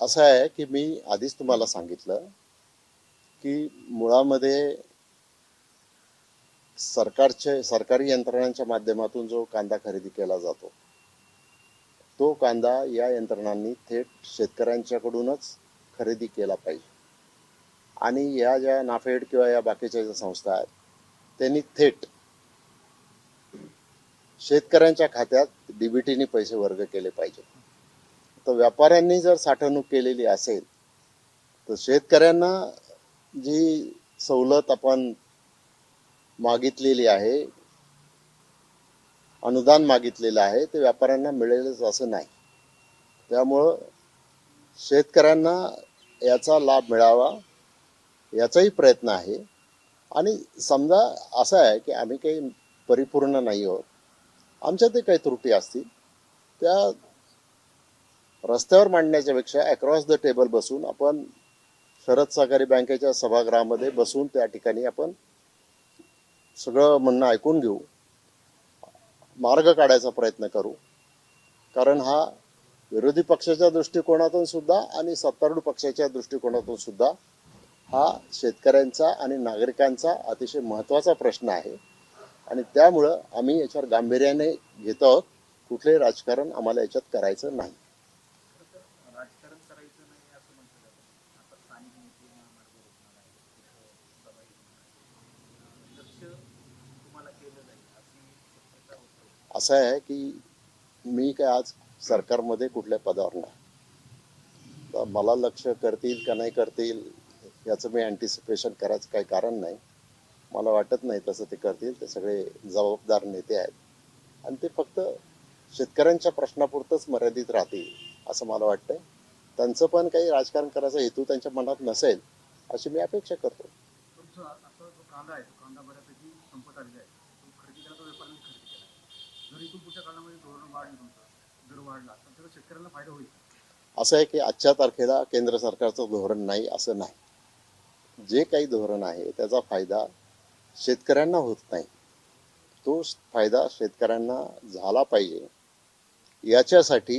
असं आहे की मी आधीच तुम्हाला सांगितलं की मुळामध्ये सरकारी यंत्रणांच्या माध्यमातून जो कांदा खरेदी केला जातो तो कांदा या यंत्रणांनी थेट शेतकऱ्यांच्याकडूनच खरेदी केला पाहिजे आणि या ज्या नाफेड किंवा या बाकीच्या ज्या संस्था आहेत त्यांनी थेट शेतकऱ्यांच्या खात्यात डीबीटीने पैसे वर्ग केले पाहिजेत. तर व्यापाऱ्यांनी जर साठवणूक केलेली असेल तर शेतकऱ्यांना जी सवलत आपण मागितलेली आहे, अनुदान मागितलेलं आहे, ते व्यापाऱ्यांना मिळेलच असं नाही. त्यामुळं शेतकऱ्यांना याचा लाभ मिळावा याचाही प्रयत्न आहे. आणि समजा असं आहे की आम्ही काही परिपूर्ण नाही आहोत, आमच्यातही काही त्रुटी असतील, त्या रस्त्यावर मांडण्याच्या पेक्षा अक्रॉस द टेबल बसून आपण शरद सहकारी बँकेच्या सभागृहामध्ये बसून त्या ठिकाणी आपण सगळं म्हणणं ऐकून घेऊ, मार्ग काढायचा प्रयत्न करू. कारण हा विरोधी पक्षाच्या दृष्टिकोनातून सुद्धा आणि सत्तारूढ पक्षाच्या दृष्टिकोनातून सुद्धा हा शेतकऱ्यांचा आणि नागरिकांचा अतिशय महत्त्वाचा प्रश्न आहे आणि त्यामुळं आम्ही याच्यावर गांभीर्याने घेत आहोत. कुठलेही राजकारण आम्हाला याच्यात करायचं नाही. राजकारण करायचं नाही असं म्हटलं जातं. आता स्थानिक नेते महामार्ग होणार आहे, सभा लक्ष तुम्हाला केलं जाईल अशी शक्यता होते. असं आहे की मी काय आज सरकारमध्ये कुठल्या पदावर नाही. तर मला लक्ष करतील का नाही करतील याचं मी अँटिसिपेशन करायचं काही कारण नाही. मला वाटत नाही तसं ते करतील. ते सगळे जबाबदार नेते आहेत आणि ते फक्त शेतकऱ्यांच्या प्रश्नापुरतंच मर्यादित राहतील असं मला वाटतंय. त्यांचं पण काही राजकारण करायचा हेतू त्यांच्या मनात नसेल अशी मी अपेक्षा करतो. तुमचा असा जो कांदा आहे तो कांदा बऱ्यापैकी संपत आलेला आहे. तो खरेदी करायचा व्यापाऱ्यांनी खरेदी केला. जर इथून पुढच्या काळामध्ये धोरण वाढलं, तुमचा दर वाढला तर त्याचा शेतकऱ्यांना फायदा होईल. असं आहे की आजच्या तारखेला केंद्र सरकारचं धोरण नाही असं नाही. जे काही धोरण आहे त्याचा फायदा शेतकऱ्यांना होत नाही. तो फायदा शेतकऱ्यांना झाला पाहिजे याच्यासाठी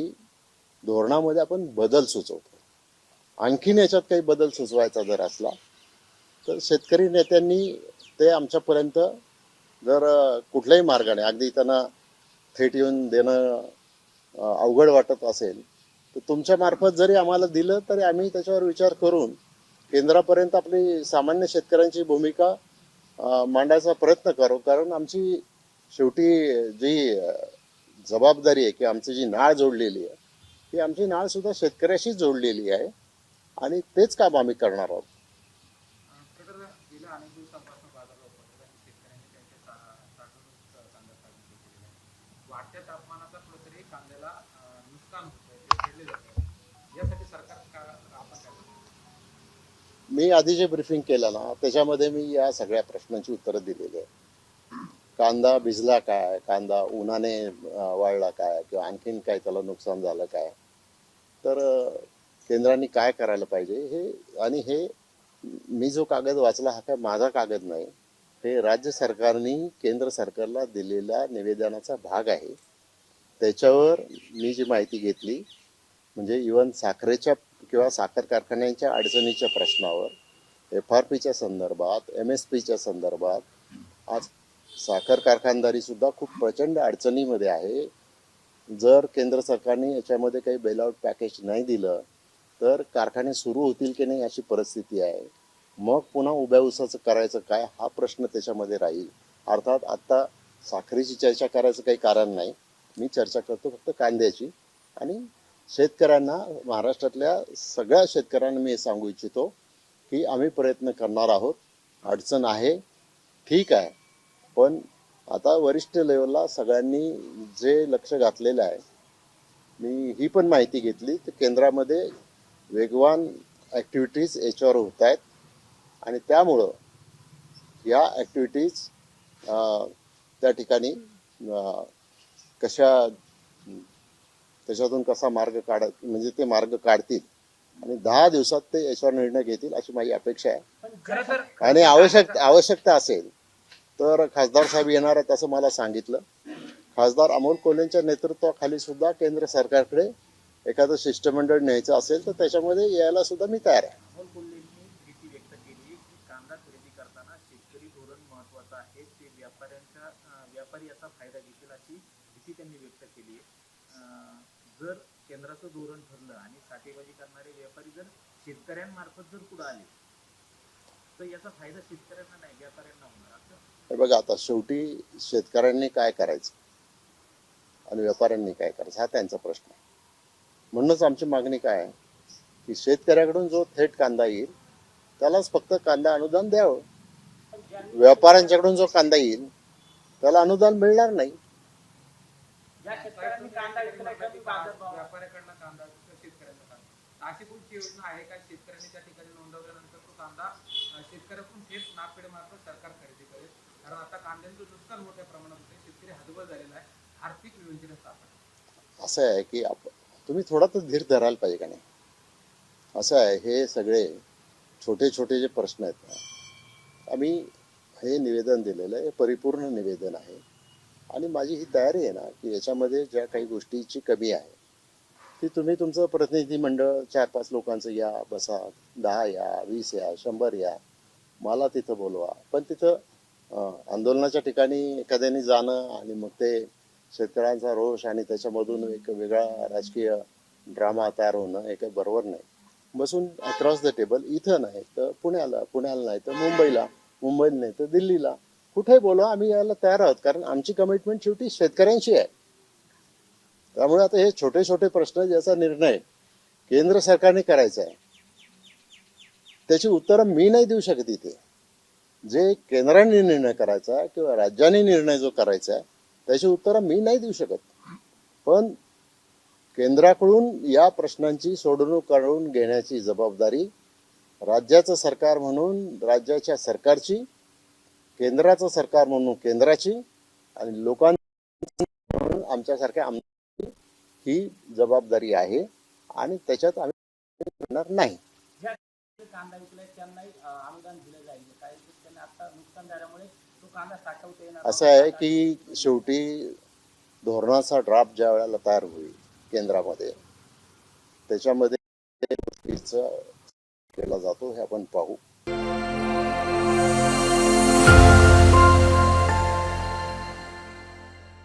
धोरणामध्ये आपण बदल सुचवतो. आणखीन याच्यात काही बदल सुचवायचा जर असला तर शेतकरी नेत्यांनी ते आमच्यापर्यंत जर कुठल्याही मार्गाने अगदी त्यांना थेट येऊन देणं अवघड वाटत असेल तर तुमच्या मार्फत जरी आम्हाला दिलं तरी आम्ही त्याच्यावर विचार करून केंद्रापर्यंत आपली सामान्य शेतकऱ्यांची भूमिका मांडायचा प्रयत्न करू. कारण आमची शेवटी जी जबाबदारी आहे की आमची जी नाळ जोडलेली आहे ती आमची नाळ सुद्धा शेतकऱ्याशीच जोडलेली आहे आणि तेच काम आम्ही करणार आहोत. गेल्या अनेक दिवसांपासून बाजारात शेतकऱ्यांनी त्यांच्या साठवणूक कांदा साठवणूक केलेला आहे. वाढत्या तापमानाचा कुठेतरी कांद्याला नुकसान होतं, ते फेडले जातं. यासाठी सरकार आपण काय करतो? मी आधी जे ब्रीफिंग केलं ना त्याच्यामध्ये मी या सगळ्या प्रश्नांची उत्तरं दिलेली आहे. कांदा भिजला काय, कांदा उन्हाने वाळला काय, किंवा आणखीन काय त्याला नुकसान झालं काय, तर केंद्राने काय करायला पाहिजे हे. आणि हे मी जो कागद वाचला हा काय माझा कागद नाही, हे राज्य सरकारने केंद्र सरकारला दिलेल्या निवेदनाचा भाग आहे. त्याच्यावर मी जी माहिती घेतली म्हणजे इव्हन साखरेच्या किंवा साखर कारखान्यांच्या अडचणीच्या प्रश्नावर, FRPच्या संदर्भात, MSPच्या संदर्भात आज साखर कारखानदारी सुद्धा खूप प्रचंड अडचणीमध्ये आहे. जर केंद्र सरकारने याच्यामध्ये काही बेलआउट पॅकेज नाही दिलं तर कारखाने सुरू होतील की नाही अशी परिस्थिती आहे. मग पुन्हा उभ्या उसाचं करायचं काय हा प्रश्न त्याच्यामध्ये राहील. अर्थात आत्ता साखरेची चर्चा करायचं काही कारण नाही. मी चर्चा करतो फक्त कांद्याची. आणि शेतकऱ्यांना, महाराष्ट्रातल्या सगळ्या शेतकऱ्यांना मी सांगू इच्छितो की आम्ही प्रयत्न करणार आहोत. अडचण आहे, ठीक आहे, पण आता वरिष्ठ लेवलला सगळ्यांनी जे लक्ष घातलेलं आहे, मी ही पण माहिती घेतली तर केंद्रामध्ये वेगवान ॲक्टिव्हिटीज याच्यावर होत आहेत आणि त्यामुळं या ॲक्टिव्हिटीज त्या ठिकाणी कशा त्याच्यातून कसा मार्ग म्हणजे ते मार्ग काढतील आणि 10 दिवसात ते याच्यावर निर्णय घेतील अशी माझी अपेक्षा आहे. आणि आवश्यकता असेल तर खासदार साहेब येणार आहेत असं मला सांगितलं. खासदार अमोल कोल्हेंच्या नेतृत्वाखाली सुद्धा केंद्र सरकारकडे एखादं शिष्टमंडळ न्यायचं असेल तर त्याच्यामध्ये यायला सुद्धा मी तयार आहे. राहुल कोल्हेंनी भीती व्यक्त केली की कांदा खरेदी करताना शेतकरी धोरण महत्वाचं आहे, ते व्यापारी याचा फायदा घेतील अशी भीती त्यांनी व्यक्त केली आहे. जर केंद्राचं धोरण ठरलं आणि साठेबाजी करणारे व्यापारी जर शेतकऱ्यांमार्फत जर पुढे आले तर याचा फायदा शेतकऱ्यांना नाही व्यापाऱ्यांना होणार असं. हे बघा, आता शेवटी शेतकऱ्यांनी काय करायचं आणि व्यापाऱ्यांनी काय करायचं हा त्यांचा प्रश्न आहे. म्हणूनच आमची मागणी काय आहे की शेतकऱ्याकडून जो थेट कांदा येईल त्यालाच फक्त कांदा अनुदान द्यावं. व्यापाऱ्यांच्याकडून जो कांदा येईल त्याला अनुदान मिळणार नाही. व्यापाऱ्याकडनं कांदा शेतकऱ्यांना कांदा अशी कोणती योजना आहे का शेतकऱ्यांनी त्या ठिकाणी नोंदवल्यानंतर तो कांदा शेतकऱ्याकडून थेट नाफेड मार्फत सरकार खरेदी करेल? कारण आता कांद्यांचं नुकसान मोठ्या प्रमाणात होते, शेतकरी हतबल झालेला आहे, आर्थिक विवंचनेत सापडला. असं आहे की तुम्ही थोडा तर धीर धरायला पाहिजे का नाही. असं आहे, हे सगळे छोटे छोटे जे प्रश्न आहेत ना, आम्ही हे निवेदन दिलेलं आहे, हे परिपूर्ण निवेदन आहे आणि माझी ही तयारी आहे ना की याच्यामध्ये ज्या काही गोष्टीची कमी आहे ती तुम्ही तुमचं प्रतिनिधी मंडळ 4-5 लोकांचं या, बसा, 10 या, 20 या, 100 या, मला तिथं बोलवा. पण तिथं आंदोलनाच्या ठिकाणी एखाद्याने जाणं आणि मग ते शेतकऱ्यांचा रोष आणि त्याच्यामधून एक वेगळा राजकीय ड्रामा तयार होणं हे काही बरोबर नाही. बसून अक्रॉस द टेबल इथं नाही तर पुण्याला नाही तर मुंबईला नाही तर दिल्लीला कुठे बोलवा, आम्ही यायला तयार आहोत. कारण आमची कमिटमेंट शेवटी शेतकऱ्यांशी आहे. त्यामुळे आता हे छोटे छोटे प्रश्न ज्याचा निर्णय केंद्र सरकारने करायचा आहे त्याची उत्तरं मी नाही देऊ शकत. इथे जे केंद्राने निर्णय करायचा किंवा राज्याने निर्णय जो करायचा आहे त्याची उत्तरं मी नाही देऊ शकत. पण केंद्राकडून या प्रश्नांची सोडवणूक करून घेण्याची जबाबदारी राज्याचं सरकार म्हणून राज्याच्या सरकारची, केंद्राचं सरकार म्हणून केंद्राची आणि लोकांची म्हणून आमच्यासारख्या आमची ही जबाबदारी आहे आणि त्याच्यात आम्ही करणार नाही. कांदा विकलाय त्यांनाही अनुदान दिलं जाईल, काही त्यांना आता नुकसान झाल्यामुळे तो कांदा साठवता येणार. असं आहे की शेवटी धोरणाचा ड्राफ्ट ज्या वेळेला तयार होईल केंद्रामध्ये त्याच्यामध्ये केला जातो हे आपण पाहू.